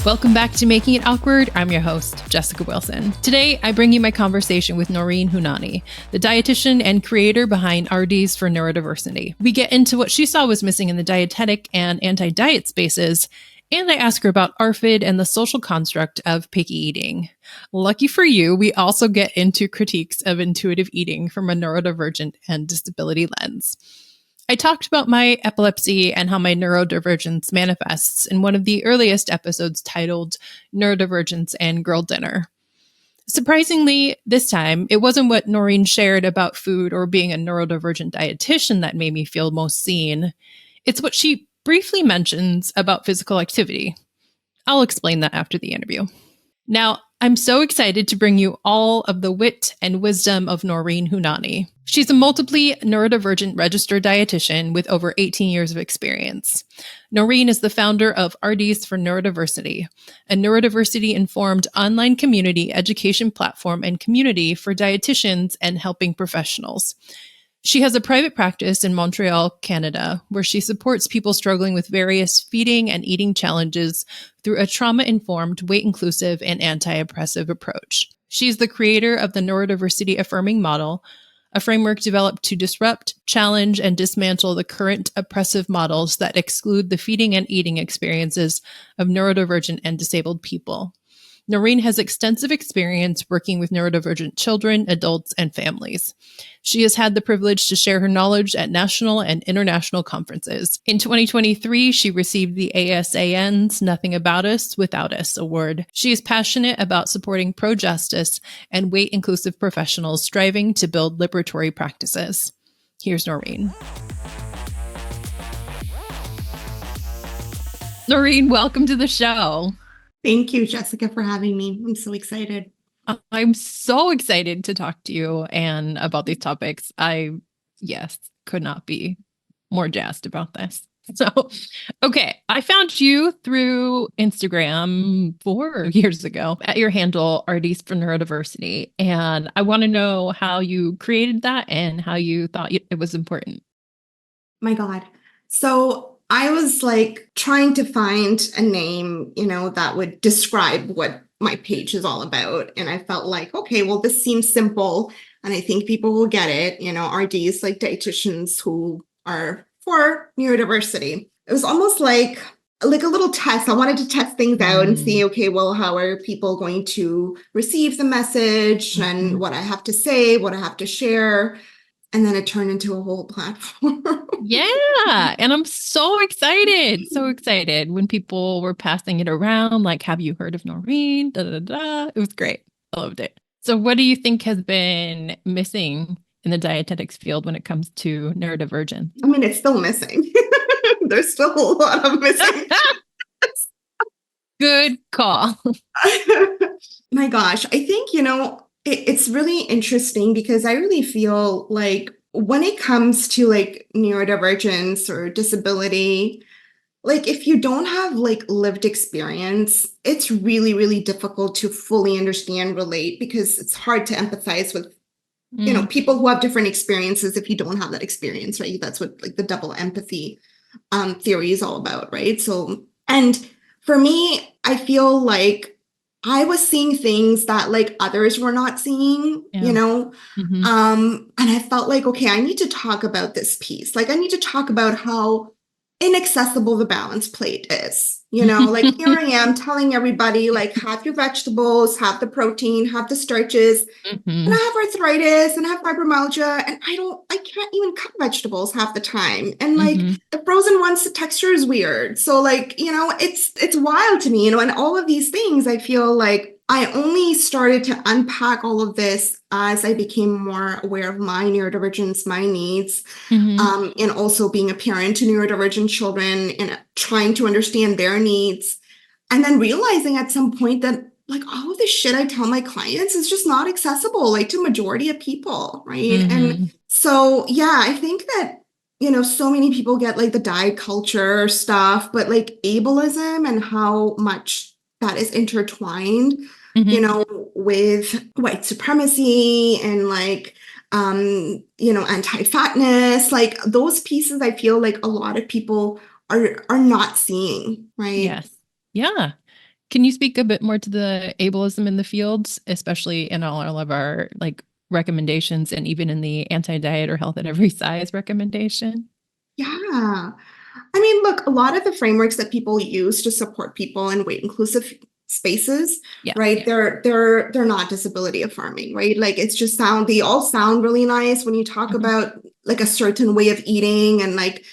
Welcome back to Making It Awkward. I'm your host, Jessica Wilson. Today, I bring you my conversation with Naureen Hunani, the dietitian and creator behind ARFID for Neurodiversity. We get into what she saw was missing in the dietetic and anti-diet spaces, and I ask her about ARFID and the social construct of picky eating. Lucky for you, we also get into critiques of intuitive eating from a neurodivergent and disability lens. I talked about my epilepsy and how my neurodivergence manifests in one of the earliest episodes titled Neurodivergence and Girl Dinner. Surprisingly, this time, it wasn't what Naureen shared about food or being a neurodivergent dietitian that made me feel most seen. It's what she briefly mentions about physical activity. I'll explain that after the interview. Now, I'm so excited to bring you all of the wit and wisdom of Naureen Hunani. She's a multiply neurodivergent registered dietitian with over 18 years of experience. Naureen is the founder of ARFID for Neurodiversity, a neurodiversity-informed online community education platform and community for dietitians and helping professionals. She has a private practice in Montreal, Canada, where she supports people struggling with various feeding and eating challenges through a trauma-informed, weight-inclusive, and anti-oppressive approach. She's the creator of the neurodiversity affirming model, a framework developed to disrupt, challenge, and dismantle the current oppressive models that exclude the feeding and eating experiences of neurodivergent and disabled people. Naureen has extensive experience working with neurodivergent children, adults, and families. She has had the privilege to share her knowledge at national and international conferences. In 2023, she received the ASAN's Nothing About Us Without Us award. She is passionate about supporting pro-justice and weight-inclusive professionals striving to build liberatory practices. Here's Naureen. Naureen, welcome to the show. Thank you, Jessica, for having me. I'm so excited. I'm so excited to talk to you and about these topics. Could not be more jazzed about this. So, okay, I found you through Instagram 4 years ago at your handle, ARFID for Neurodiversity. And I want to know how you created that and how you thought it was important. My God. So I was like trying to find a name, that would describe what my page is all about. And I felt like, okay, well, this seems simple. And I think people will get it. RD is like dietitians who are for neurodiversity. It was almost like a little test. I wanted to test things out and see, okay, well, how are people going to receive the message and what I have to say, what I have to share. And then it turned into a whole platform. Yeah. And I'm so excited when people were passing it around, like, have you heard of Naureen? Da, da, da. It was great. I loved it. So what do you think has been missing in the dietetics field when it comes to neurodivergence? I mean, it's still missing. There's still a lot of missing. Good call. My gosh. I think, it's really interesting because I really feel like when it comes to like neurodivergence or disability, like if you don't have like lived experience, it's really, really difficult to fully understand, relate, because it's hard to empathize with, people who have different experiences if you don't have that experience, right? That's what like the double empathy theory is all about, right? So, and for me, I feel like I was seeing things that like others were not seeing, and I felt like, okay, I need to talk about this piece. Like I need to talk about how inaccessible the balanced plate is, like here I am telling everybody like have your vegetables, have the protein, have the starches, and I have arthritis and I have fibromyalgia and I can't even cut vegetables half the time. And like the frozen ones, the texture is weird. So like, it's wild to me, and all of these things, I feel like I only started to unpack all of this as I became more aware of my neurodivergence, my needs, and also being a parent to neurodivergent children and trying to understand their needs. And then realizing at some point that like all of the shit I tell my clients is just not accessible, like to majority of people, right? And so, yeah, I think that, so many people get like the diet culture stuff, but like ableism and how much that is intertwined, with white supremacy and like, anti-fatness, like those pieces, I feel like a lot of people are not seeing, right? Yes. Yeah. Can you speak a bit more to the ableism in the fields, especially in all of our like recommendations and even in the anti-diet or health at every size recommendation? Yeah. I mean, look, a lot of the frameworks that people use to support people in weight inclusive spaces, Yeah. right? Yeah. They're not disability affirming, right? Like it's just they all sound really nice when you talk Mhm. about like a certain way of eating and like,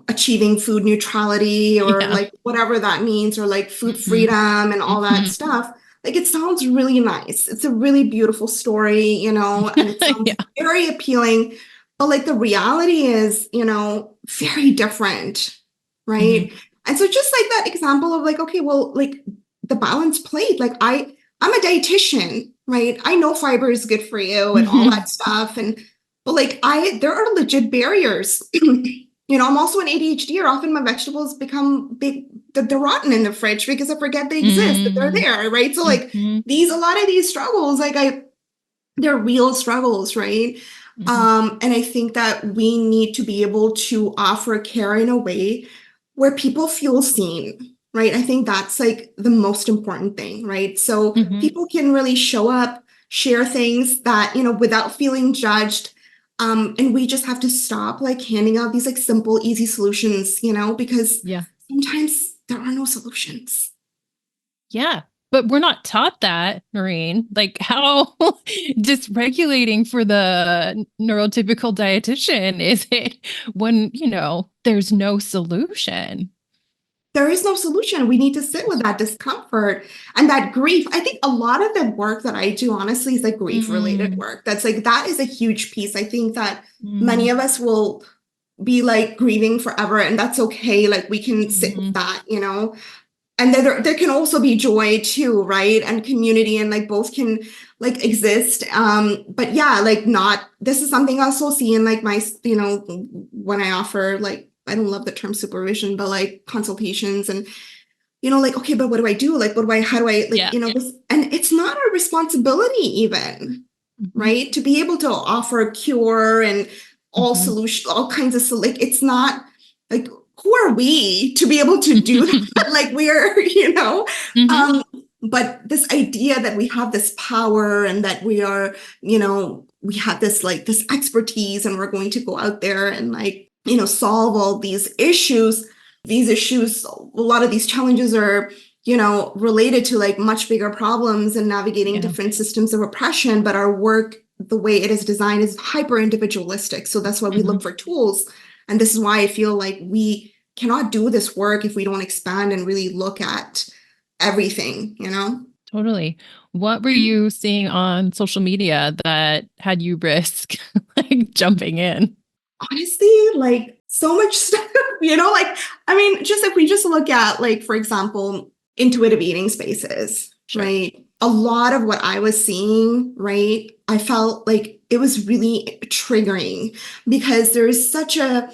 achieving food neutrality or Yeah. like whatever that means, or like food Mhm. freedom and all that Mhm. stuff. Like it sounds really nice. It's a really beautiful story, and it sounds Yeah. very appealing. But like the reality is, very different, Mhm. right? And so just like that example of like, okay, well, like the balanced plate, like I'm a dietitian, right? I know fiber is good for you and all that stuff. But like there are legit barriers. I'm also an ADHD, or often my vegetables become big, they're rotten in the fridge because I forget they exist, that they're Mhm. there, right? So like Mhm. a lot of these struggles, like they're real struggles, right? Mhm. And I think that we need to be able to offer care in a way where people feel seen, right? I think that's like the most important thing, right? So Mhm. people can really show up, share things that, without feeling judged. And we just have to stop like handing out these like simple, easy solutions, because Yeah. sometimes there are no solutions. Yeah. But we're not taught that, Naureen. Like how dysregulating for the neurotypical dietitian is it when, there's no solution? There is no solution. We need to sit with that discomfort and that grief. I think a lot of the work that I do, honestly, is like grief related Mm, work. That's like, that is a huge piece. I think that many mm, of us will be like grieving forever, and that's okay. Like we can sit with mhm. that, and then there can also be joy too, right? And community, and like both can like exist. But yeah, like not, this is something I also see in like my, when I offer like, I don't love the term supervision, but like consultations and, like, okay, but what do I do? Like, how do I like, Yeah. this, and it's not our responsibility even, Mhm, right? To be able to offer a cure and mhm. all kinds of, like, it's not like, who are we to be able to do that? Like we're, Mhm. um, but this idea that we have this power and that we are, we have this like this expertise and we're going to go out there and like, solve all these issues. These issues, a lot of these challenges are, related to like much bigger problems and navigating Yeah. different systems of oppression. But our work, the way it is designed, is hyper individualistic. So that's why we look Mhm. for tools. And this is why I feel like we cannot do this work if we don't expand and really look at everything. Totally. What were you seeing on social media that had you risk like jumping in? Honestly, like so much stuff, like, I mean, just if we just look at, like, for example, intuitive eating spaces, Sure. right? A lot of what I was seeing, right? I felt like it was really triggering because there is such an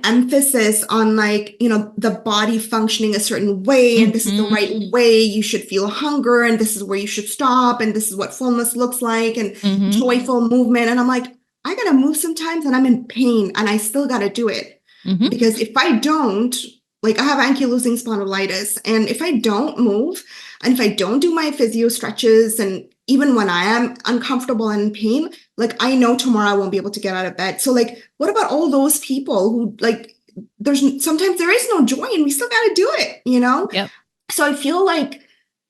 emphasis on like, the body functioning a certain way, and this is the right Mhm. way you should feel hunger, and this is where you should stop, and this is what fullness looks like, and Mhm. joyful movement. And I'm like, I gotta move sometimes and I'm in pain and I still gotta do it. Mhm. Because if I don't, like I have ankylosing spondylitis, and if I don't move and if I don't do my physio stretches, and even when I am uncomfortable and in pain, like I know tomorrow I won't be able to get out of bed. So like, what about all those people who like, sometimes there is no joy and we still gotta do it? Yep. So I feel like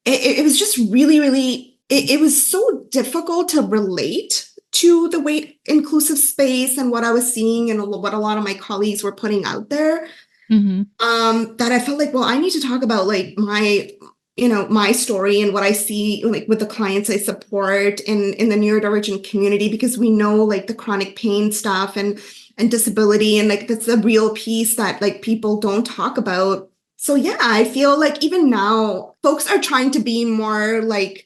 it was just really, really, it was so difficult to relate to the weight inclusive space and what I was seeing and what a lot of my colleagues were putting out there. Mhm. That I felt like, well, I need to talk about like my story and what I see like with the clients I support in the neurodivergent community, because we know like the chronic pain stuff and disability, and like that's a real piece that like people don't talk about. So yeah, I feel like even now folks are trying to be more like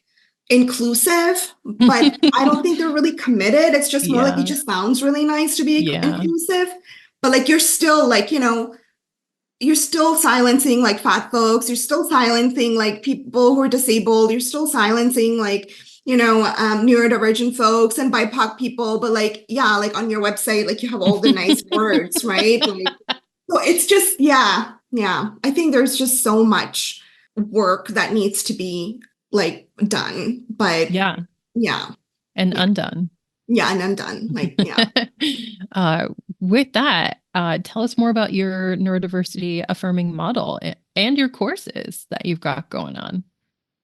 inclusive, but I don't think they're really committed. It's just more like it Yeah. just sounds really nice to be Yeah. inclusive, but like you're still like, you're still silencing like fat folks, you're still silencing like people who are disabled, you're still silencing like, neurodivergent folks and BIPOC people. But like, yeah, like on your website, like you have all the nice words, right? Like, so it's just, yeah, I think there's just so much work that needs to be like done, but Yeah. yeah, And yeah, undone. yeah, and undone. Like, yeah. uh, with that, tell us more about your neurodiversity affirming model and your courses that you've got going on.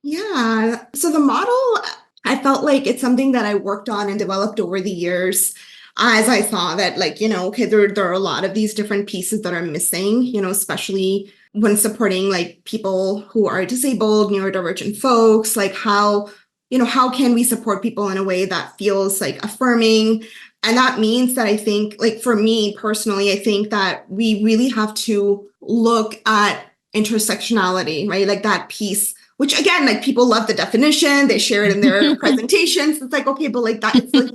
Yeah. So the model, I felt like it's something that I worked on and developed over the years as I saw that, like, okay, there are a lot of these different pieces that are missing, especially when supporting like people who are disabled, neurodivergent folks, like how can we support people in a way that feels like affirming? And that means that I think, like, for me personally, I think that we really have to look at intersectionality, right? Like that piece, which again, like people love the definition, they share it in their presentations. It's like, okay, but like that, it's like,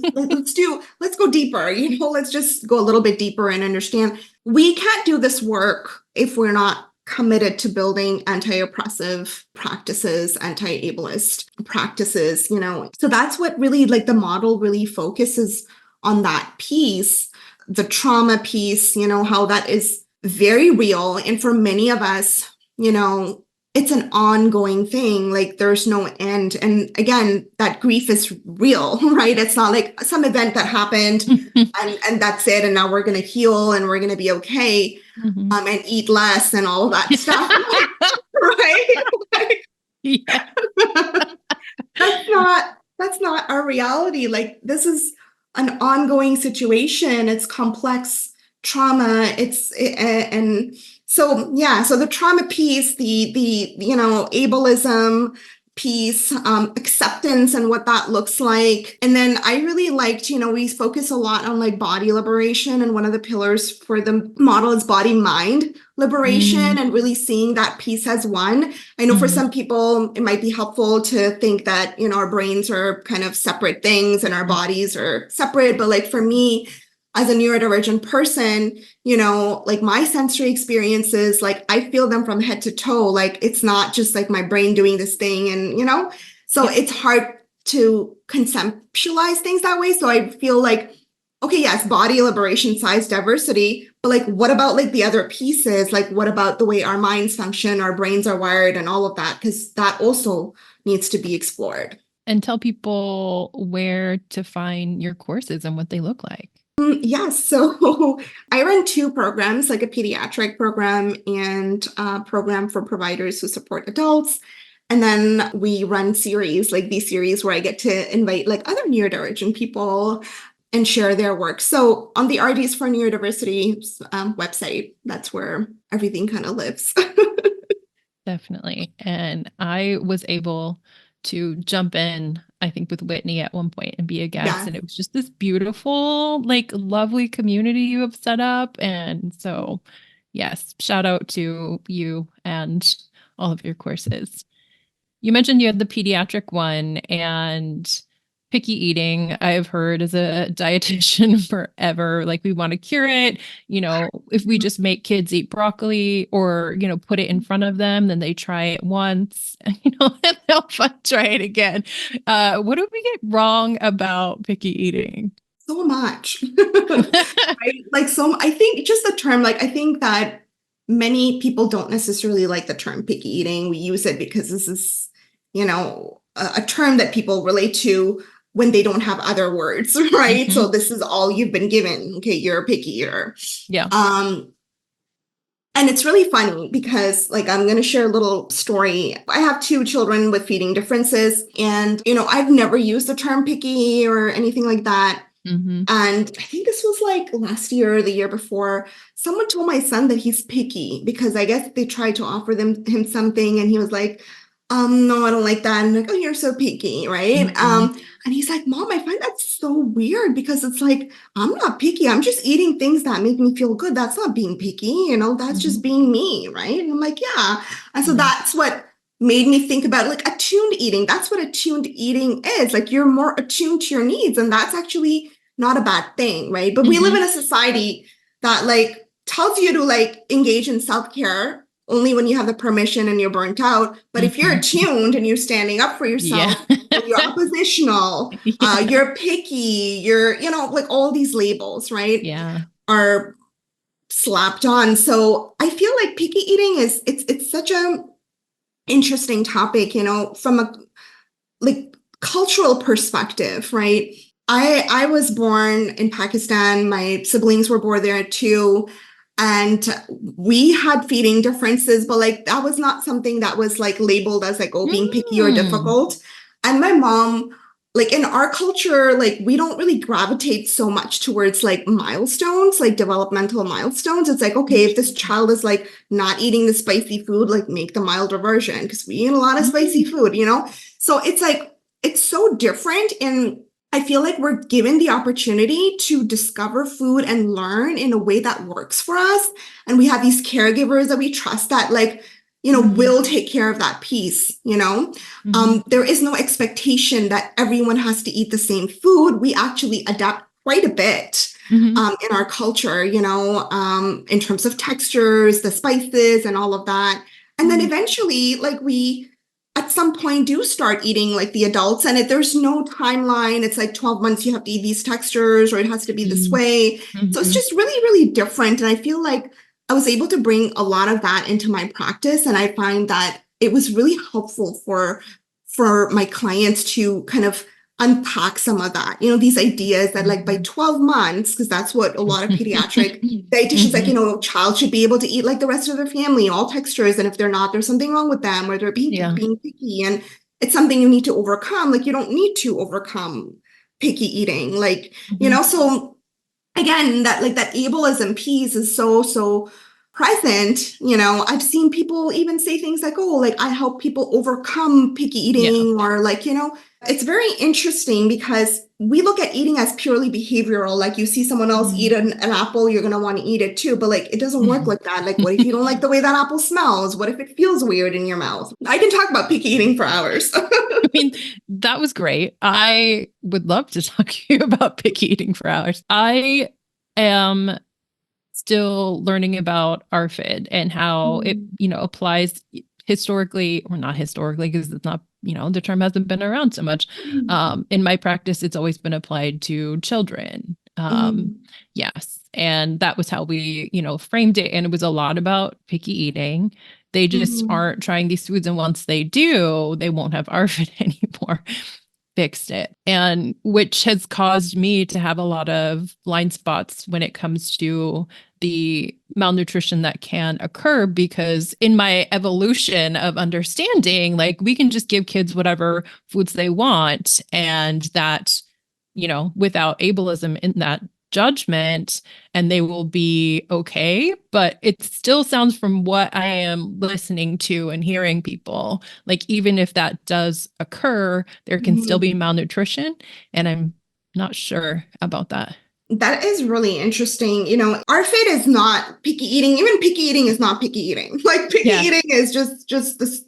let's go deeper, let's just go a little bit deeper and understand we can't do this work if we're not committed to building anti-oppressive practices, anti-ableist practices, So that's what really like the model really focuses on, that piece, the trauma piece, how that is very real. And for many of us, it's an ongoing thing. Like there's no end. And again, that grief is real, right? It's not like some event that happened and that's it. And now we're going to heal and we're going to be okay, and eat less and all of that stuff. Right? Like, Yeah. that's not our reality. Like this is an ongoing situation. It's complex trauma. And so, yeah, so the trauma piece, the ableism piece, acceptance and what that looks like. And then I really liked, we focus a lot on like body liberation. And one of the pillars for the model is body mind liberation, and really seeing that piece as one. I know for some people, it might be helpful to think that, our brains are kind of separate things and our bodies are separate. But like for me, as a neurodivergent person, like my sensory experiences, like I feel them from head to toe. Like it's not just like my brain doing this thing and, so it's hard to conceptualize things that way. So I feel like, okay, yes, body liberation, size diversity, but like, what about like the other pieces? Like, what about the way our minds function, our brains are wired and all of that? Because that also needs to be explored. And tell people where to find your courses and what they look like. Yes. So I run two programs, like a pediatric program and a program for providers who support adults. And then we run series, like these series where I get to invite like other neurodivergent people and share their work. So on the RDs for Neurodiversity website, that's where everything kind of lives. Definitely. And I was able to jump in, I think, with Whitney at one point and be a guest. Yeah. And it was just this beautiful, like lovely community you have set up. And so, yes, shout out to you and all of your courses. You mentioned you had the pediatric one, and picky eating, I've heard as a dietitian forever. Like we want to cure it. If we just make kids eat broccoli or, put it in front of them, then they try it once, and they'll try it again. What do we get wrong about picky eating? So much. Right? Like I think just the term, like I think that many people don't necessarily like the term picky eating. We use it because this is, a term that people relate to when they don't have other words, right? So this is all you've been given. Okay, you're a picky eater. Yeah. And it's really funny because like I'm going to share a little story. I have two children with feeding differences, and I've never used the term picky or anything like that. And I think this was like last year or the year before, someone told my son that he's picky because I guess they tried to offer him something and he was like, no, I don't like that. And I'm like, oh, you're so picky, right? And he's like, Mom, I find that so weird because it's like, I'm not picky. I'm just eating things that make me feel good. That's not being picky, that's just being me, right? And I'm like, yeah. And so that's what made me think about like attuned eating. That's what attuned eating is. Like you're more attuned to your needs, and that's actually not a bad thing, right? But we live in a society that like tells you to like engage in self-care only when you have the permission and you're burnt out. But if you're attuned and you're standing up for yourself, you're oppositional, you're picky, you're, like all these labels, right? Yeah. Are slapped on. So I feel like picky eating it's such a interesting topic, from a like cultural perspective, right? I was born in Pakistan. My siblings were born there too. And we had feeding differences, but like that was not something that was like labeled as like, oh, being picky or Mm. difficult. And my mom, like in our culture, like we don't really gravitate so much towards like milestones, like developmental milestones. It's like, okay, if this child is like not eating the spicy food, like make the milder version because we eat a lot of spicy food, So it's like, it's so different. And I feel like we're given the opportunity to discover food and learn in a way that works for us. And we have these caregivers that we trust that like, Mhm. will take care of that piece. Mhm. There is no expectation that everyone has to eat the same food. We actually adapt quite a bit Mhm. in our culture, in terms of textures, the spices, and all of that. And then Mhm. eventually, like we at some point do start eating like the adults, and there's no timeline. It's like 12 months, you have to eat these textures, or it has to be this Mhm. way. So it's Mhm. just really, really different. And I feel like I was able to bring a lot of that into my practice, and I find that it was really helpful for my clients to kind of unpack some of that, these ideas that like by Mhm. 12 months, because that's what a lot of pediatric dietitians like, Mhm. child should be able to eat like the rest of their family, all textures. And if they're not, there's something wrong with them, or they're Yeah. being picky. And it's something you need to overcome. Like you don't need to overcome picky eating. Like, Mhm. so again, that like that ableism piece is so present. I've seen people even say things like, oh, like I help people overcome picky Yeah. eating, or like, it's very interesting because we look at eating as purely behavioral. Like you see someone else eat Mhm. an apple, you're going to want to eat it too. But like, it doesn't work like that. Like, what if you don't like the way that apple smells? What if it feels weird in your mouth? I can talk about picky eating for hours. I mean, that was great. I would love to talk to you about picky eating for hours. I am still learning about ARFID and how it, applies historically, or not historically, because it's not, the term hasn't been around so much. In my practice, it's always been applied to children. Mm, Yes. And that was how we, framed it. And it was a lot about picky eating. They just mhm, aren't trying these foods. And once they do, they won't have ARFID anymore. Fixed it. And which has caused me to have a lot of blind spots when it comes to the malnutrition that can occur, because in my evolution of understanding, like we can just give kids whatever foods they want, and that, without ableism in that judgment, and they will be okay. But it still sounds, from what I am listening to and hearing people, like even if that does occur, there can still mhm. be malnutrition. And I'm not sure about that. That is really interesting. ARFID is not picky eating. Even picky eating is not picky eating. Like picky Yeah. eating is just this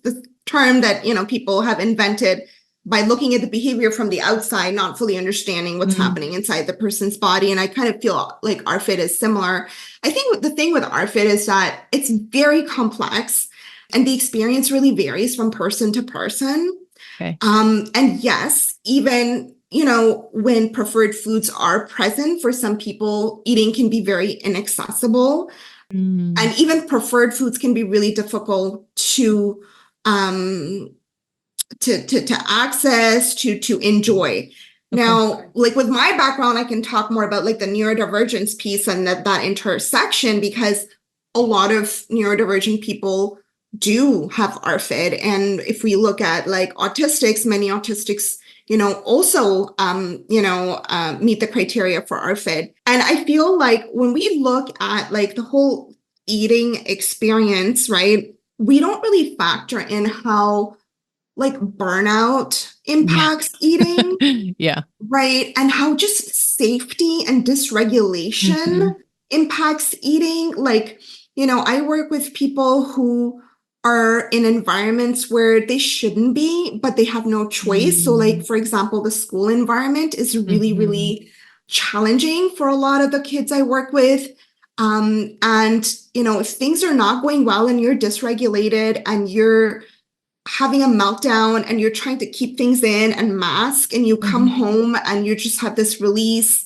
term that, people have invented by looking at the behavior from the outside, not fully understanding what's Mm. happening inside the person's body. And I kind of feel like ARFID is similar. I think the thing with ARFID is that it's very complex and the experience really varies from person to person. Okay. And yes, even, when preferred foods are present for some people, eating can be very inaccessible. Mm. And even preferred foods can be really difficult um, to access, to enjoy. Okay. Now, like with my background, I can talk more about like the neurodivergence piece and that intersection, because a lot of neurodivergent people do have ARFID. And if we look at like autistics, many autistics, also, meet the criteria for ARFID. And I feel like when we look at like the whole eating experience, right, we don't really factor in how like burnout Yeah. impacts eating, Yeah. right? And how just safety and dysregulation Hmm. impacts eating. Like, I work with people who are in environments where they shouldn't be, but they have no choice. So, like, Mm. for example, the school environment is really, Hmm. really challenging for a lot of the kids I work with. And, if things are not going well and you're dysregulated and you're having a meltdown and you're trying to keep things in and mask, and you come Hmm. home and you just have this release,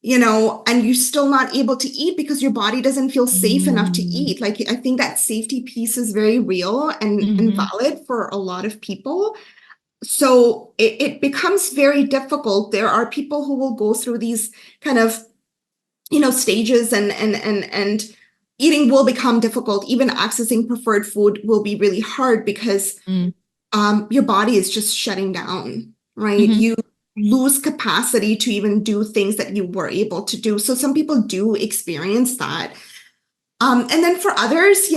and you're still not able to eat because your body doesn't feel safe enough to Mm. eat. Like, I think that safety piece is very real and Mm-hmm. valid for a lot of people. So it becomes very difficult. There are people who will go through these kind of, stages, and eating will become difficult. Even accessing preferred food will be really hard because Mm. your body is just shutting down, right? Mm-hmm. You lose capacity to even do things that you were able to do. So some people do experience that. And then for others,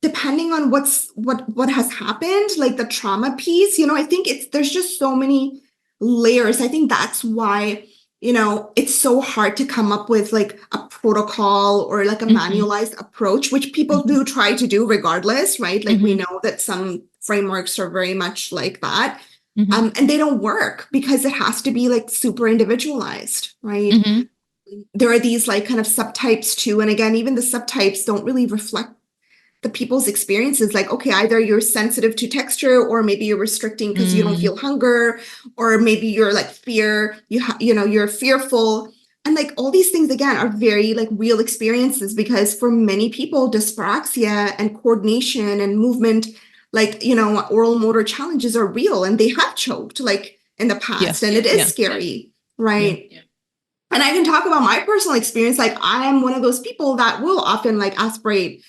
depending on what has happened, like the trauma piece, I think there's just so many layers. I think that's why, it's so hard to come up with like a protocol or like a Mm-hmm. manualized approach, which people Mm-hmm. do try to do regardless, right? Like we Mm-hmm. know that some frameworks are very much like that. Mm-hmm. And they don't work because it has to be like super individualized, right? Mm-hmm. There are these like kind of subtypes too. And again, even the subtypes don't really reflect the people's experiences. Like, okay, either you're sensitive to texture, or maybe you're restricting because you don't Mm. feel hunger, or maybe you're like you're fearful. And like all these things again are very like real experiences, because for many people, dyspraxia and coordination and movement, like, oral motor challenges are real, and they have choked like in the Yeah. past, and it is Yeah. scary, Yeah. right? And I can talk about my personal experience. Like, I am one of those people that will often like aspirate,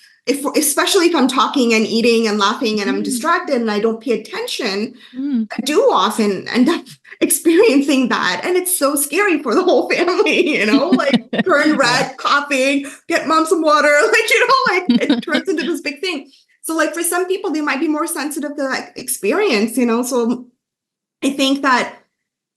especially if I'm talking and eating and laughing and I'm Mm. distracted and I don't pay attention. Mm. I do often end up experiencing that. And it's so scary for the whole family, like turn Yeah. red, coughing, get mom some water, like, like it turns into this big thing. So like for some people, they might be more sensitive to that experience, So I think that,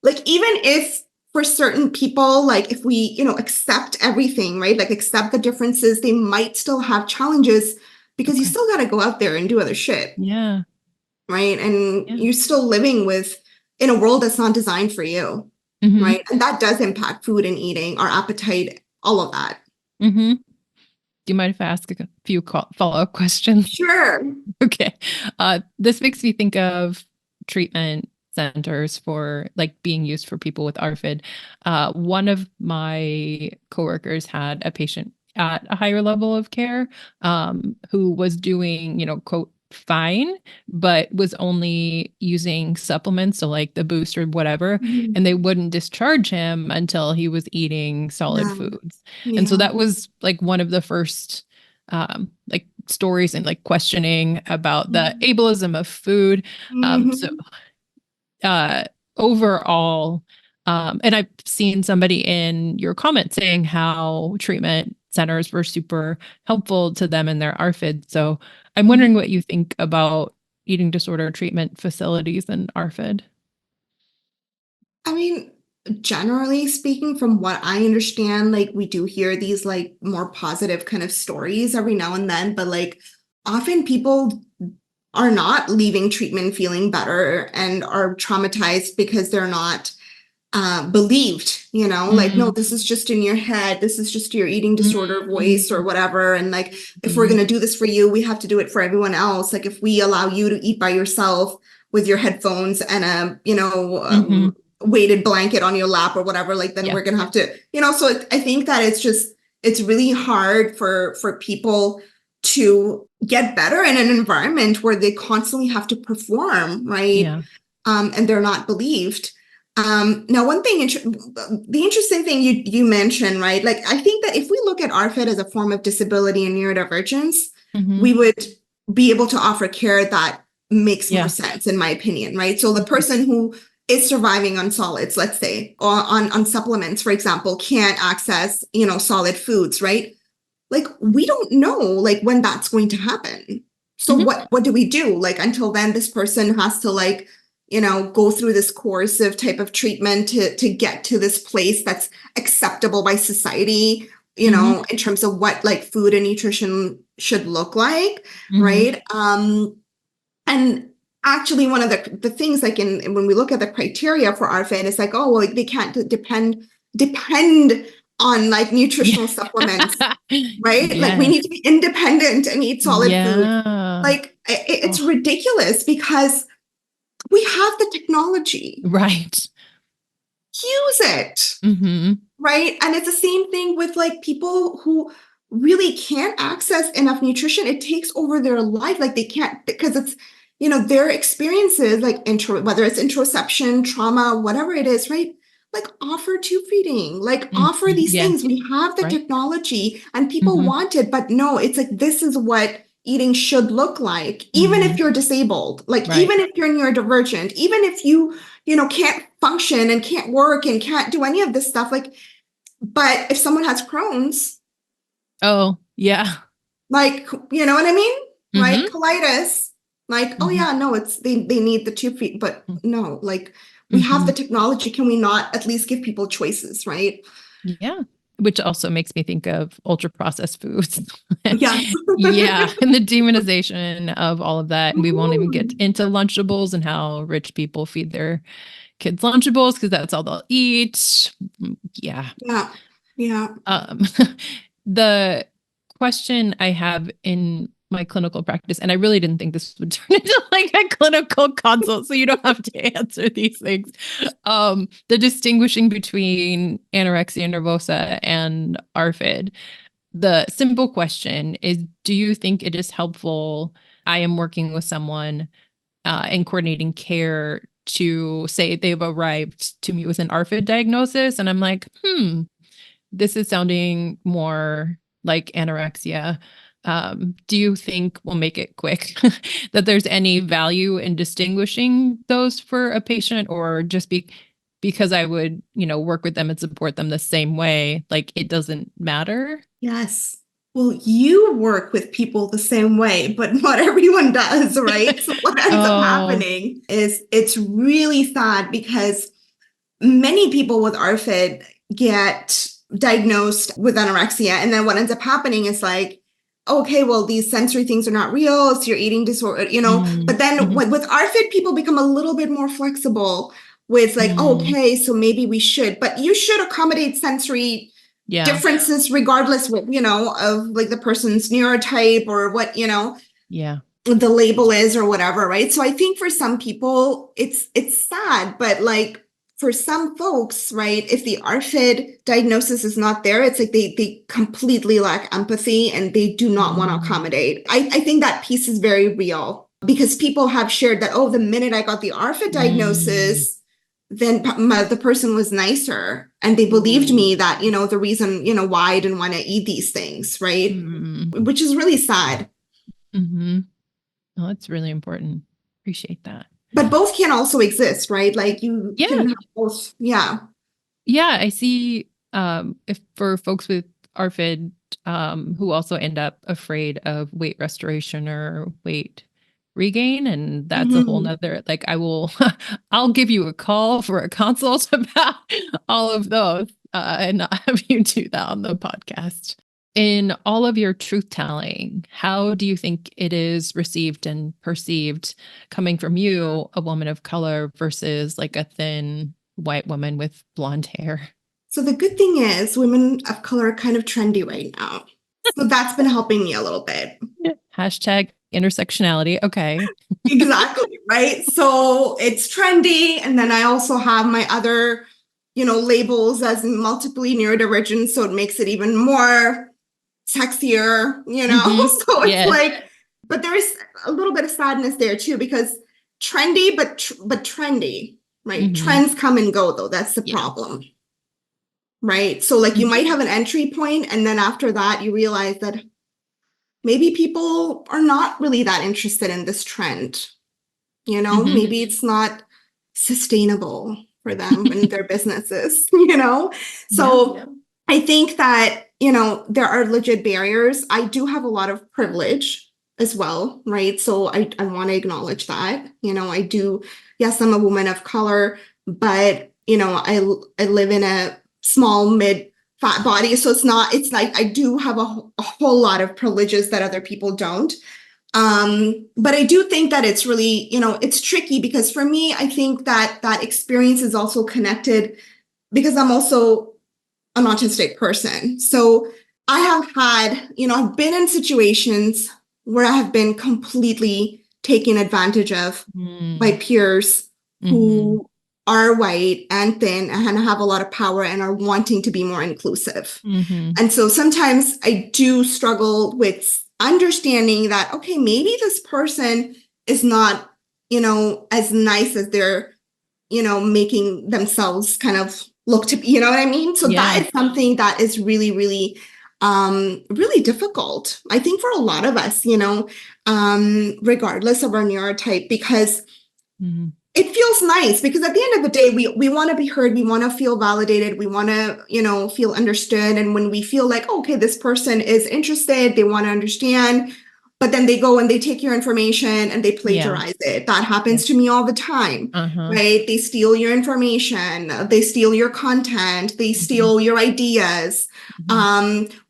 like, even if for certain people, like if we, accept everything, right? Like accept the differences, they might still have challenges because you Okay. still got to go out there and do other shit, Yeah. right? And Yeah. you're still living in a world that's not designed for you, Mm-hmm. right? And that does impact food and eating, our appetite, all of that. Mm-hmm. Do you mind if I ask a few follow-up questions? Sure. Okay. This makes me think of treatment centers for like being used for people with ARFID. One of my coworkers had a patient at a higher level of care who was doing, quote, fine, but was only using supplements, so like the boost or whatever, Mhm. and they wouldn't discharge him until he was eating solid Yeah. foods. And so Yeah. that was like one of the first like stories and like questioning about the ableism of food. So Mhm. uh, overall, and I've seen somebody in your comment saying how treatment centers were super helpful to them in their ARFID. So I'm wondering what you think about eating disorder treatment facilities and ARFID. I mean, generally speaking, from what I understand, like we do hear these like more positive kind of stories every now and then, but like often people are not leaving treatment feeling better and are traumatized because they're not believed, like, no, Mm. this is just in your head. This is just your eating disorder voice or Mm. whatever. And like, if we're Mm. going to do this for you, we have to do it for everyone else. Like, if we allow you to eat by yourself with your headphones and Mhm. weighted blanket on your lap or whatever, like, then Yeah. we're going to have to, so I think that it's really hard for people to get better in an environment where they constantly have to perform, right? Yeah. And they're not believed. Now, one thing, the interesting thing you mentioned, right? Like, I think that if we look at ARFID as a form of disability and neurodivergence, Mhm. we would be able to offer care that makes more Yeah. sense, in my opinion, right? So the person who is surviving on solids, let's say, or on supplements, for example, can't access, solid foods, right? Like, we don't know like when that's going to happen. So Mhm. what do we do? Like, until then, this person has to like, go through this coercive type of treatment to get to this place that's acceptable by society, Mhm. in terms of what like food and nutrition should look like, Mhm. right? And actually, one of the things, like when we look at the criteria for ARFID, it's like, oh well, like, they can't depend on like nutritional supplements, right? Like, we Yes. need to be independent and eat solid food. Yeah. Like, it's Oh, ridiculous because we have the technology. right. use it. Mm-hmm. Right. And it's the same thing with like people who really can't access enough nutrition. It takes over their life. Like they can't, because it's, their experiences, like whether it's interoception, trauma, whatever it is, right? Like offer tube feeding, like offer these Yeah. things. We have the Right. technology and people want it, but no, it's like, this is what eating should look like, even if you're disabled, like Right. even if you're neurodivergent, even if you can't function and can't work and can't do any of this stuff, like, but if someone has Crohn's, oh yeah, like, you know what I mean? Right? Mm-hmm. Colitis, like, oh yeah, no, it's they need the tube feed, but no, like we have the technology. Can we not at least give people choices, right? Yeah. Which also makes me think of ultra processed foods. Yes. Yeah. And the demonization of all of that. And we won't even get into Lunchables and how rich people feed their kids Lunchables because that's all they'll eat. Yeah. Yeah. Yeah. The question I have in my clinical practice, and I really didn't think this would turn into like a clinical consult, so you don't have to answer these things. The distinguishing between anorexia nervosa and ARFID. The simple question is, do you think it is helpful? I am working with someone and coordinating care to say they've arrived to me with an ARFID diagnosis, and I'm like, this is sounding more like anorexia. Do you think we'll make it quick that there's any value in distinguishing those for a patient, or just because I would, work with them and support them the same way, like it doesn't matter? Yes. Well, you work with people the same way, but not everyone does, right? So what ends up happening is it's really sad because many people with ARFID get diagnosed with anorexia. And then what ends up happening is like, okay, well, these sensory things are not real. It's your eating disorder, but then with ARFID, people become a little bit more flexible with like, okay, so maybe we should, but you should accommodate sensory differences regardless of, of like the person's neurotype or what, the label is or whatever. Right. So I think for some people it's sad, but like, for some folks, right, if the ARFID diagnosis is not there, it's like they completely lack empathy and they do not want to accommodate. I think that piece is very real because people have shared that, oh, the minute I got the ARFID diagnosis, then the person was nicer and they believed me that, the reason, why I didn't want to eat these things, right? Which is really sad. Oh, that's really important. Appreciate that. But both can also exist, right? Like you can have both. Yeah. Yeah. I see if for folks with ARFID who also end up afraid of weight restoration or weight regain. And that's a whole nother, like I'll give you a call for a consult about all of those and not have you do that on the podcast. In all of your truth telling, how do you think it is received and perceived coming from you, a woman of color, versus like a thin white woman with blonde hair? So the good thing is women of color are kind of trendy right now. So that's been helping me a little bit. Hashtag intersectionality. Okay. Exactly. Right. So it's trendy. And then I also have my other, labels as multiply neurodivergent. So it makes it even more sexier, so it's like, but there's a little bit of sadness there too, because trendy, but trendy, right? Trends come and go though. That's the problem, right? So like you might have an entry point and then after that you realize that maybe people are not really that interested in this trend, maybe it's not sustainable for them and their businesses, so I think that, there are legit barriers. I do have a lot of privilege as well, right? So I want to acknowledge that, I do. Yes, I'm a woman of color, but, I live in a small mid-fat body. So it's like I do have a whole lot of privileges that other people don't. But I do think that it's really, it's tricky because for me, I think that experience is also connected because I'm also an autistic person. So I have had, I've been in situations where I have been completely taken advantage of by peers who are white and thin and have a lot of power and are wanting to be more inclusive. Mm-hmm. And so sometimes I do struggle with understanding that, okay, maybe this person is not, as nice as they're, making themselves kind of look to be, you know what I mean? So that is something that is really, really, really difficult, I think, for a lot of us, regardless of our neurotype, because it feels nice, because at the end of the day, we want to be heard. We want to feel validated. We want to, feel understood. And when we feel like, okay, this person is interested, they want to understand, but then they go and they take your information and they plagiarize it. That happens to me all the time, right? They steal your information. They steal your content. They steal your ideas.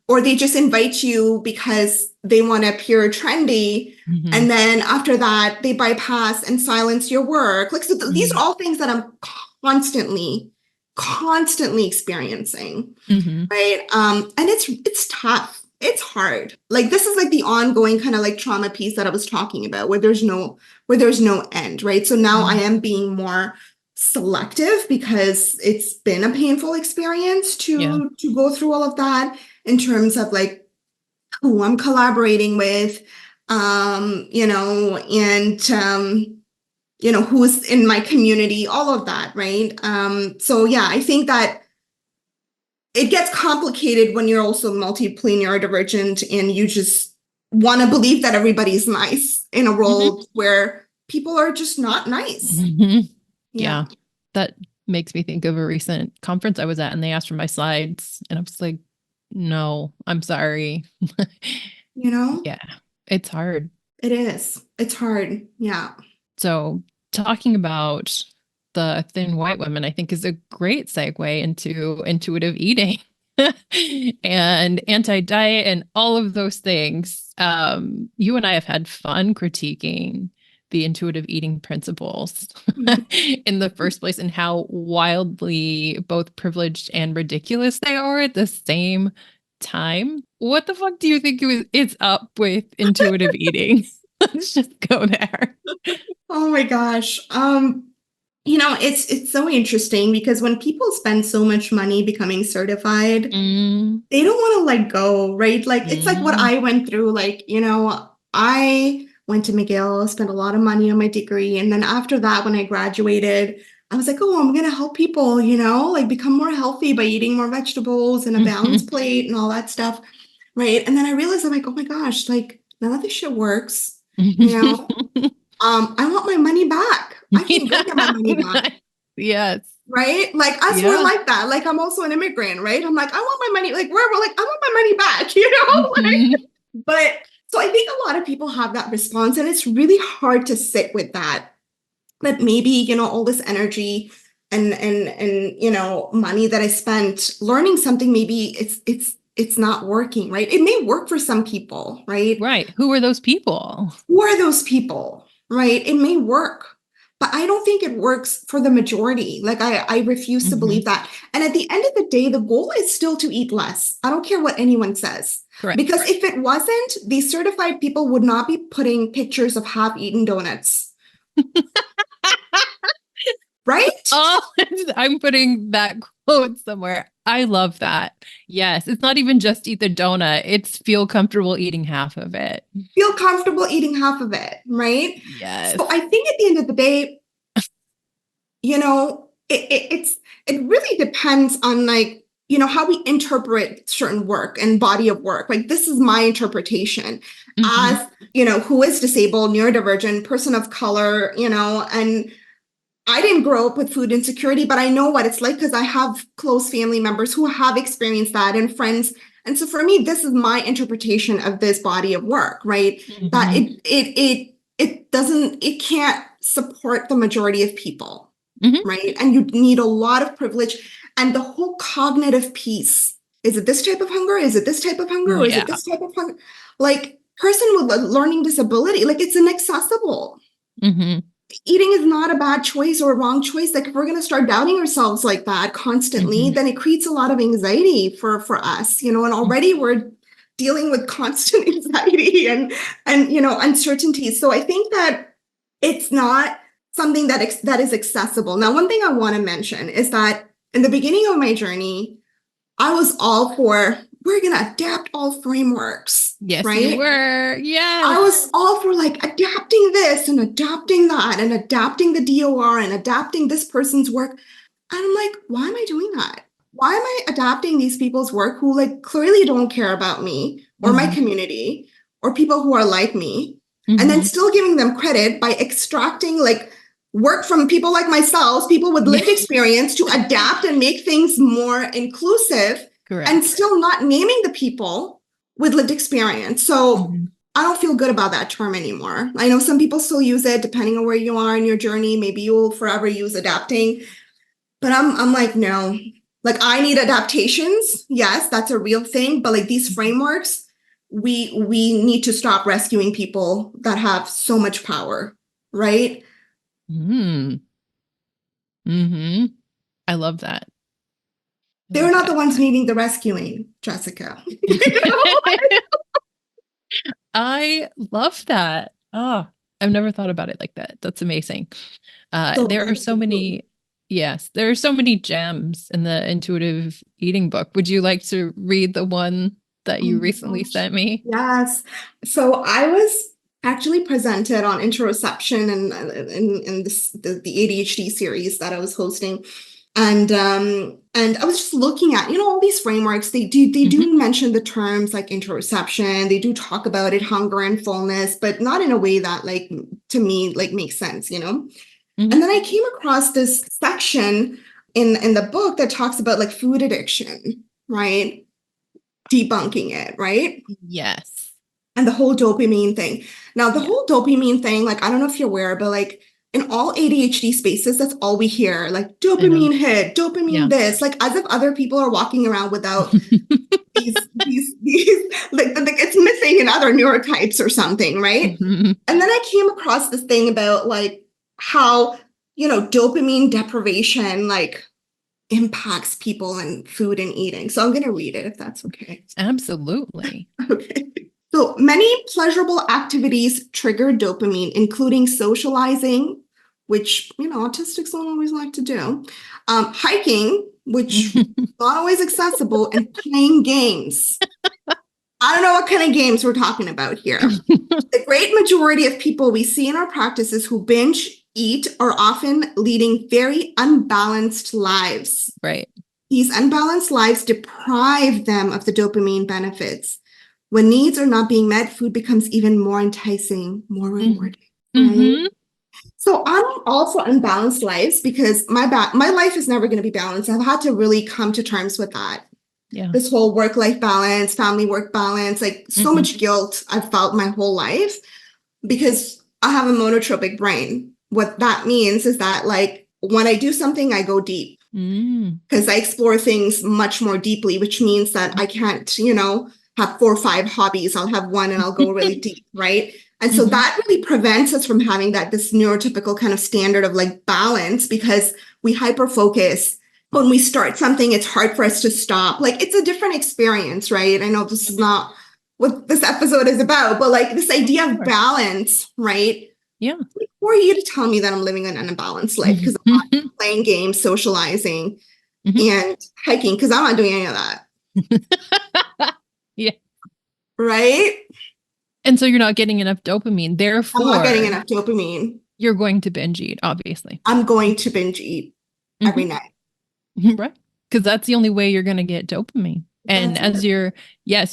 Or they just invite you because they want to appear trendy. And then after that, they bypass and silence your work. Like, so these are all things that I'm constantly experiencing, right? And it's tough. It's hard. Like, this is like the ongoing kind of like trauma piece that I was talking about, where there's no end, right? So now I am being more selective because it's been a painful experience to go through all of that, in terms of like who I'm collaborating with, and who's in my community, all of that, right? So yeah, I think that it gets complicated when you're also multiply neurodivergent and you just want to believe that everybody's nice in a world where people are just not nice. Yeah, that makes me think of a recent conference I was at, and they asked for my slides, and I was like, no, I'm sorry. Yeah, it's hard. It is. It's hard. Yeah. So talking about the thin white women, I think, is a great segue into intuitive eating and anti-diet and all of those things. You and I have had fun critiquing the intuitive eating principles in the first place, and how wildly both privileged and ridiculous they are at the same time. What the fuck do you think is up with intuitive eating? Let's just go there. Oh my gosh. It's so interesting, because when people spend so much money becoming certified, they don't want to let go, right? Like, it's like what I went through. Like, I went to McGill, spent a lot of money on my degree. And then after that, when I graduated, I was like, oh, I'm going to help people, like become more healthy by eating more vegetables and a balanced plate and all that stuff. Right. And then I realized, I'm like, oh my gosh, like, none of this shit works. I want my money back. I can go get my money back. Yes. Right? Like, us, we're like that. Like, I'm also an immigrant, right? I'm like, I want my money. Like, we're like, I want my money back, Like, but so I think a lot of people have that response, and it's really hard to sit with that. That maybe, all this energy and money that I spent learning something, maybe it's not working, right? It may work for some people, right? Right. Who are those people? Right? It may work, but I don't think it works for the majority. Like, I refuse to believe that. And at the end of the day, the goal is still to eat less. I don't care what anyone says. Correct. Because if it wasn't, these certified people would not be putting pictures of half-eaten donuts. Right? Oh, I'm putting that quote somewhere. I love that. Yes. It's not even just eat the donut. It's feel comfortable eating half of it. Feel comfortable eating half of it. Right? Yes. So I think at the end of the day, it really depends on, like, how we interpret certain work and body of work. Like, this is my interpretation as, who is disabled, neurodivergent, person of color, and I didn't grow up with food insecurity, but I know what it's like, because I have close family members who have experienced that, and friends. And so for me, this is my interpretation of this body of work, right? That it can't support the majority of people, right? And you need a lot of privilege, and the whole cognitive piece. Is it this type of hunger? Is it this type of hunger? Or is it this type of hunger? Like, person with a learning disability, like, it's inaccessible. Eating is not a bad choice or a wrong choice. Like, if we're going to start doubting ourselves like that constantly, then it creates a lot of anxiety for us, and already we're dealing with constant anxiety and uncertainty. So I think that it's not something that is accessible. Now, one thing I want to mention is that in the beginning of my journey, I was all for, we're going to adapt all frameworks. Yes, right? you were. Yes. I was all for like adapting this and adapting that and adapting the DOR and adapting this person's work. And I'm like, why am I doing that? Why am I adapting these people's work who like clearly don't care about me or my community or people who are like me, and then still giving them credit by extracting like work from people like myself, people with lived experience, to adapt and make things more inclusive. Correct. And still not naming the people with lived experience. So I don't feel good about that term anymore. I know some people still use it depending on where you are in your journey. Maybe you'll forever use adapting, but I'm like, no, like I need adaptations. Yes, that's a real thing. But like these frameworks, we need to stop rescuing people that have so much power, right? I love that. They're not the ones needing the rescuing, Jessica. I love that. Oh, I've never thought about it like that. That's amazing. There are so many, there are so many gems in the intuitive eating book. Would you like to read the one that you recently sent me? Yes. So I was actually presented on interoception and in this the ADHD series that I was hosting. And I was just looking at, all these frameworks, they do mention the terms like interoception, they do talk about it, hunger and fullness, but not in a way that like, to me, like makes sense, And then I came across this section in the book that talks about like food addiction, right? Debunking it, right? Yes. And the whole dopamine thing. Now, the whole dopamine thing, like, I don't know if you're aware, but like, in all ADHD spaces, that's all we hear, like dopamine hit, dopamine this, like as if other people are walking around without these like it's missing in other neurotypes or something, right? And then I came across this thing about like how, dopamine deprivation like impacts people in food and eating. So I'm going to read it if that's okay. Absolutely. Okay. So many pleasurable activities trigger dopamine, including socializing, which, autistics don't always like to do, hiking, which is not always accessible, and playing games. I don't know what kind of games we're talking about here. The great majority of people we see in our practices who binge eat are often leading very unbalanced lives. Right. These unbalanced lives deprive them of the dopamine benefits. When needs are not being met, food becomes even more enticing, more rewarding. Right? So I'm all for unbalanced lives because my life is never going to be balanced. I've had to really come to terms with that. Yeah. This whole work-life balance, family-work balance, like so much guilt I've felt my whole life because I have a monotropic brain. What that means is that like when I do something, I go deep because I explore things much more deeply, which means that I can't, have 4 or 5 hobbies. I'll have one and I'll go really deep, right? And so that really prevents us from having this neurotypical kind of standard of like balance because we hyper-focus. When we start something, it's hard for us to stop. Like it's a different experience, right? I know this is not what this episode is about, but like this idea of balance, right? Yeah. Who are you to tell me that I'm living an unbalanced life because I'm not playing games, socializing, and hiking because I'm not doing any of that. Yeah. Right? And so you're not getting enough dopamine. Therefore, I'm not getting enough dopamine. You're going to binge eat, obviously. I'm going to binge eat every night. Right. Because that's the only way you're going to get dopamine. And you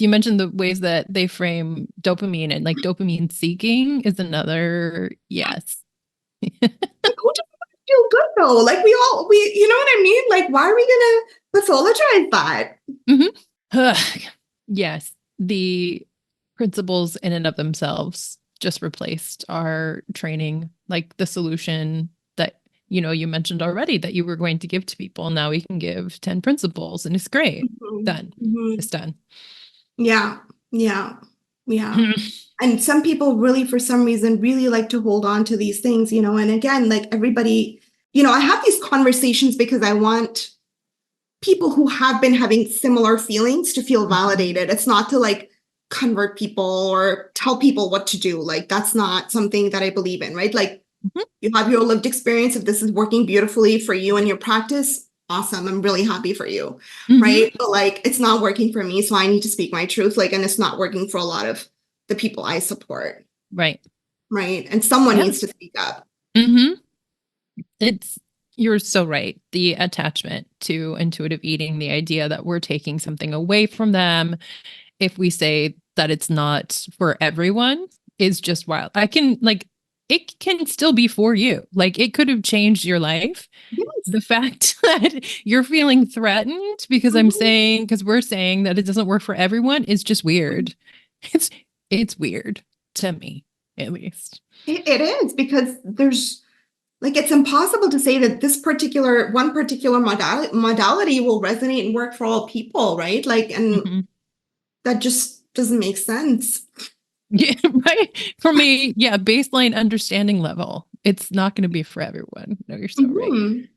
mentioned the ways that they frame dopamine and like dopamine seeking is another yes. Who doesn't feel good though? Like we you know what I mean? Like, why are we going to pathologize that? Yes. The principles in and of themselves just replaced our training, like the solution that, you mentioned already that you were going to give to people. Now we can give 10 principles and it's great. Done. It's done. Yeah. And some people really, for some reason, really like to hold on to these things, and again, like everybody, I have these conversations because I want people who have been having similar feelings to feel validated. It's not to like convert people or tell people what to do. Like, that's not something that I believe in, right? Like, Mhm. You have your lived experience. If this is working beautifully for you and your practice, awesome. I'm really happy for you. Mhm. Right. But like, it's not working for me. So I need to speak my truth. Like, and it's not working for a lot of the people I support. Right. Right. And someone Yeah. needs to speak up. Mm-hmm. You're so right. The attachment to intuitive eating, the idea that we're taking something away from them if we say that it's not for everyone is just wild. It can still be for you. Like, it could have changed your life. Yes. The fact that you're feeling threatened because because we're saying that it doesn't work for everyone is just weird. It's, it's weird to me, at least. It is, because there's like, it's impossible to say that one particular modality will resonate and work for all people, right? Like, and Mhm. that just doesn't make sense. Yeah, right. For me, yeah, baseline understanding level. It's not going to be for everyone. No, you're so right. Mhm.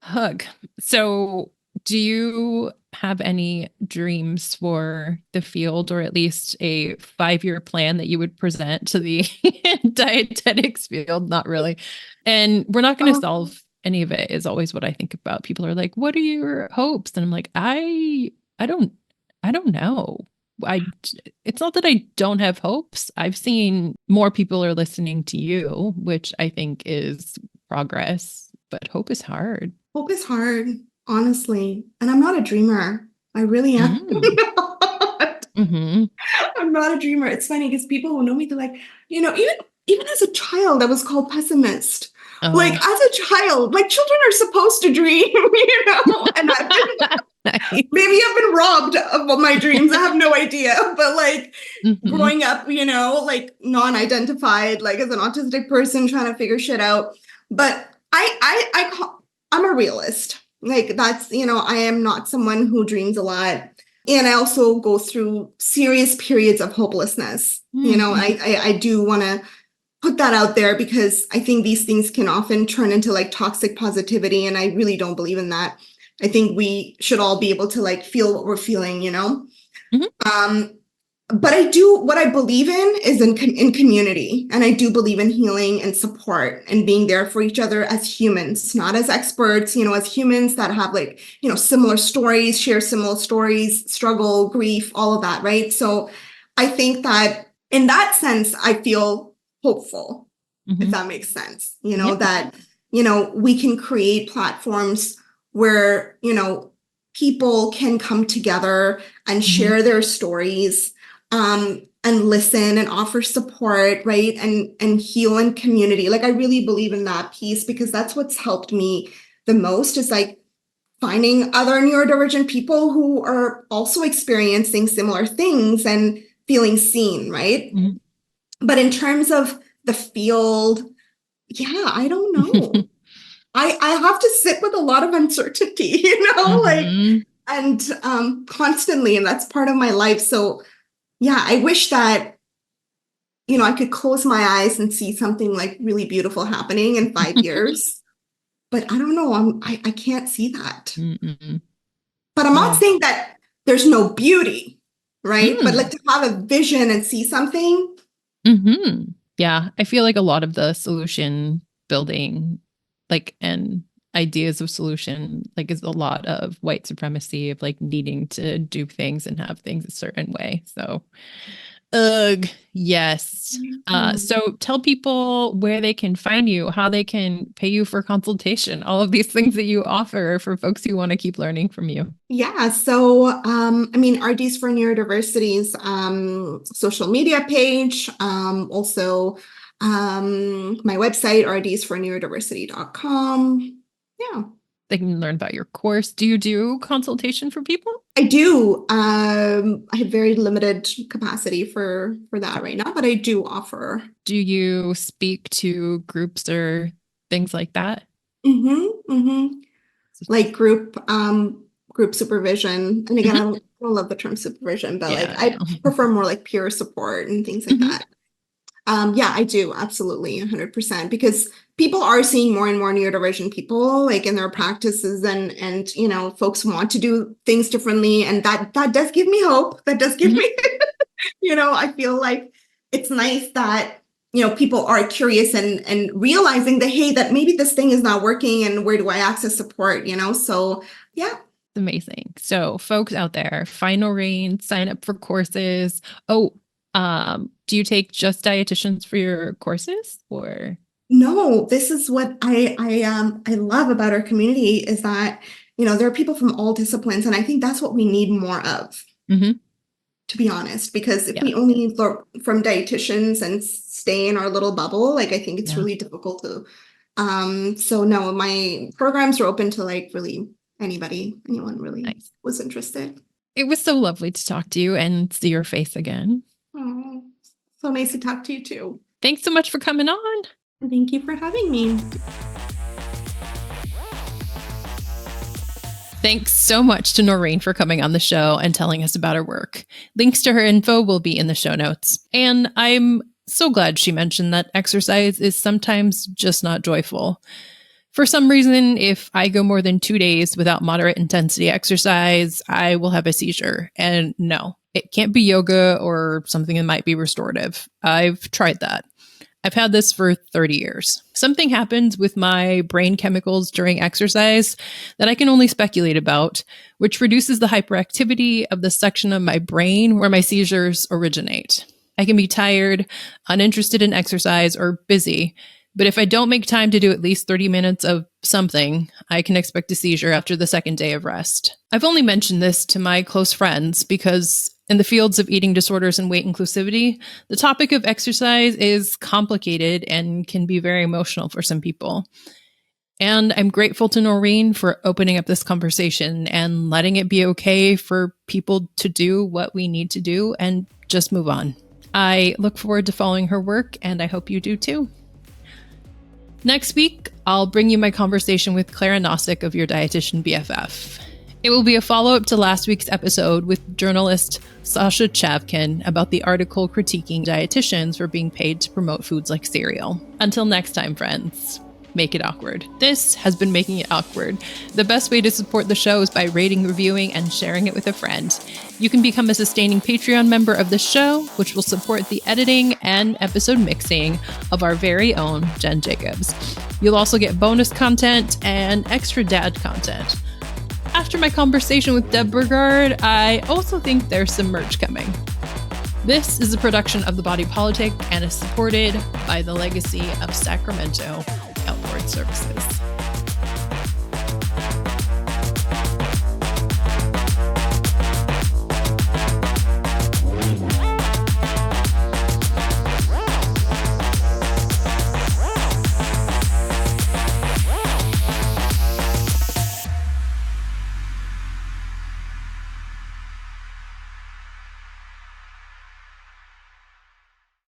Hug. So, do you have any dreams for the field, or at least a 5-year plan that you would present to the dietetics field? Not really. And we're not going to Oh, solve any of it, is always what I think about. People are like, "What are your hopes?" And I'm like, I don't I don't know. I it's not that I don't have hopes. I've seen more people are listening to you, which I think is progress, but hope is hard. hope is hard, honestly. And I'm not a dreamer. I really am. Mm. Mm-hmm. I'm not a dreamer. It's funny because people who know me, they're like, even as a child, I was called pessimist. Like, Oh. as a child, like, children are supposed to dream, and Nice. maybe I've been robbed of my dreams. I have no idea. But like, Mm-hmm. growing up, like, non-identified, like, as an autistic person trying to figure shit out. But I'm a realist. Like, that's, I am not someone who dreams a lot. And I also go through serious periods of hopelessness. Mm-hmm. I do want to put that out there, because I think these things can often turn into like toxic positivity. And I really don't believe in that. I think we should all be able to like feel what we're feeling. Mm-hmm. Um, but what I believe in is in community. And I do believe in healing and support and being there for each other as humans, not as experts, as humans that have like, similar stories, share similar stories, struggle, grief, all of that. Right. So I think that in that sense, I feel hopeful, if Mm-hmm. that makes sense, Yeah. that, we can create platforms where, people can come together and Mm-hmm. share their stories, and listen and offer support, right? And heal in community. Like, I really believe in that piece, because that's what's helped me the most, is like finding other neurodivergent people who are also experiencing similar things and feeling seen, right? Mm-hmm. But in terms of the field, yeah, I don't know. I have to sit with a lot of uncertainty, like, Mm-hmm. and constantly, and that's part of my life. So yeah, I wish that, I could close my eyes and see something like really beautiful happening in 5 years. But I don't know. I can't see that. Mm-mm. But I'm not Yeah. saying that there's no beauty, right? But Mm. like, to have a vision and see something. Mm-hmm. Yeah. I feel like a lot of the solution building, like, and ideas of solution, like, is a lot of white supremacy, of like needing to do things and have things a certain way. So, ugh, yes. So tell people where they can find you, how they can pay you for consultation, all of these things that you offer for folks who want to keep learning from you. Yeah, so I mean, RDs for Neurodiversity's social media page, also my website, rdsforneurodiversity.com. Yeah, They can learn about your course. Do you do consultation for people? I do. I have very limited capacity for that right now, but I do offer. Do you speak to groups or things like that? Mm-hmm. Like group supervision. And again, Mhm. I don't love the term supervision, but like, Yeah, I I know. prefer more like peer support and things like Mhm. that. Yeah, I do. Absolutely. 100%. Because people are seeing more and more neurodivergent people like in their practices, and, folks want to do things differently. And that does give me hope. That does give Mhm. me, I feel like it's nice that, people are curious and realizing that, hey, that maybe this thing is not working and where do I access support, So yeah. Amazing. So folks out there, find Naureen, sign up for courses. Oh, do you take just dietitians for your courses or? No, this is what I love about our community is that, there are people from all disciplines, and I think that's what we need more of, to be honest, because if we only look from dietitians and stay in our little bubble, like, I think it's really difficult to, so no, my programs are open to like really anyone really was interested. It was so lovely to talk to you and see your face again. Oh, so nice to talk to you too. Thanks so much for coming on. Thank you for having me. Thanks so much to Naureen for coming on the show and telling us about her work. Links to her info will be in the show notes. And I'm so glad she mentioned that exercise is sometimes just not joyful. For some reason, if I go more than 2 days without moderate intensity exercise, I will have a seizure. And no, it can't be yoga or something that might be restorative. I've tried that. I've had this for 30 years. Something happens with my brain chemicals during exercise that I can only speculate about, which reduces the hyperactivity of the section of my brain where my seizures originate. I can be tired, uninterested in exercise, or busy, but if I don't make time to do at least 30 minutes of something, I can expect a seizure after the second day of rest. I've only mentioned this to my close friends because in the fields of eating disorders and weight inclusivity, the topic of exercise is complicated and can be very emotional for some people. And I'm grateful to Naureen for opening up this conversation and letting it be okay for people to do what we need to do and just move on. I look forward to following her work, and I hope you do too. Next week, I'll bring you my conversation with Clara Nossick of Your Dietitian BFF. It will be a follow-up to last week's episode with journalist Sasha Chavkin about the article critiquing dietitians for being paid to promote foods like cereal. Until next time, friends, make it awkward. This has been Making It Awkward. The best way to support the show is by rating, reviewing, and sharing it with a friend. You can become a sustaining Patreon member of the show, which will support the editing and episode mixing of our very own Jen Jacobs. You'll also get bonus content and extra dad content. After my conversation with Deb Burgard, I also think there's some merch coming. This is a production of The Body Politic and is supported by the Legacy of Sacramento Outboard Services.